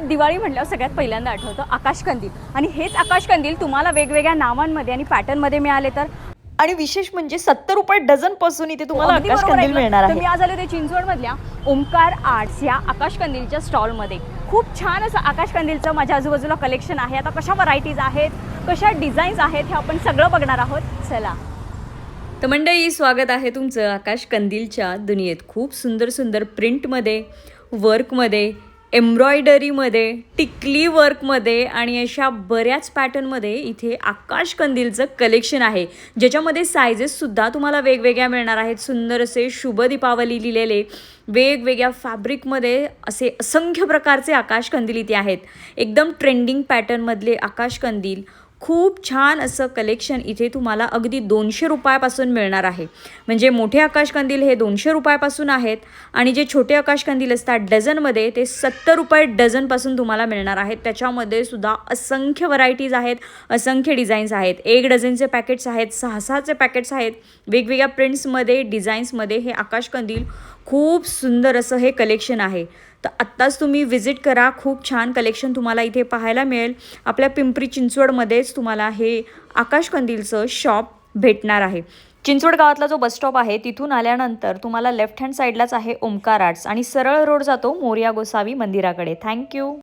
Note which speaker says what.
Speaker 1: दिवाळी म्हटल्यावर सगळ्यात पहिल्यांदा आठवतं आकाशकंदील आणि हेच आकाशकंदील तुम्हाला वेगवेगळ्या नावांमध्ये आणि पॅटर्नमध्ये मिळाले तर
Speaker 2: आणि विशेष म्हणजे 70 रुपये डझन पासून इथे तुम्हाला
Speaker 1: अगदी बरोबर
Speaker 2: आकाशकंदील
Speaker 1: ऐकलं.
Speaker 2: मिळणार
Speaker 1: तर
Speaker 2: आहे.
Speaker 1: मी आज आले ते चिंचवडमधल्या ओमकार आर्ट्स या आकाशकंदीलच्या स्टॉलमध्ये. खूप छान असं आकाशकंदीलचं माझ्या आजूबाजूला कलेक्शन आहे. आता कशा व्हरायटीज आहेत, कशा डिझाईन्स आहेत हे आपण सगळं बघणार आहोत. चला.
Speaker 2: तर मंडळी, स्वागत आहे तुमचं आकाशकंदीलच्या दुनियेत. खूप सुंदर सुंदर प्रिंटमध्ये, वर्कमध्ये, एम्ब्रॉयडरीमध्ये, टिकली वर्कमध्ये आणि अशा बऱ्याच पॅटर्नमध्ये इथे आकाशकंदीलचं कलेक्शन आहे, ज्याच्यामध्ये सायझेससुद्धा तुम्हाला वेगवेगळ्या मिळणार आहेत. सुंदर असे शुभ दीपावली लिहिलेले वेगवेगळ्या फॅब्रिकमध्ये असे असंख्य प्रकारचे आकाशकंदील इथे आहेत. एकदम ट्रेंडिंग पॅटर्नमधले आकाशकंदील, खूप छान असं कलेक्शन इथे तुम्हाला अगदी 200 रुपयापासून मिळणार आहे. म्हणजे मोठे आकाशकंदील हे 200 रुपयापासून आहेत आणि जे छोटे आकाशकंदील असतात डझनमध्ये ते 70 रुपये डझनपासून तुम्हाला मिळणार आहेत. त्याच्यामध्ये सुद्धा असंख्य व्हरायटीज आहेत, असंख्य डिझाईन्स आहेत. 1 डझनचे पॅकेट्स आहेत, 6-6चे पॅकेट्स आहेत. वेगवेगळ्या प्रिंट्समध्ये, डिझाईन्समध्ये हे आकाशकंदील खूप सुंदर असं हे कलेक्शन आहे. तर आत्ताच तुम्ही व्हिजिट करा. खूप छान कलेक्शन तुम्हाला इथे पाहायला मिळेल. आपल्या पिंपरी चिंचवडमध्येच तुम्हाला हे आकाशकंदीलचं शॉप भेटणार आहे. चिंचवड गावातला जो बसस्टॉप आहे तिथून आल्यानंतर तुम्हाला लेफ्ट हँड साईडलाच आहे ओमकार आर्ट्स आणि सरळ रोड जातो मोरया गोसावी मंदिराकडे. थँक्यू.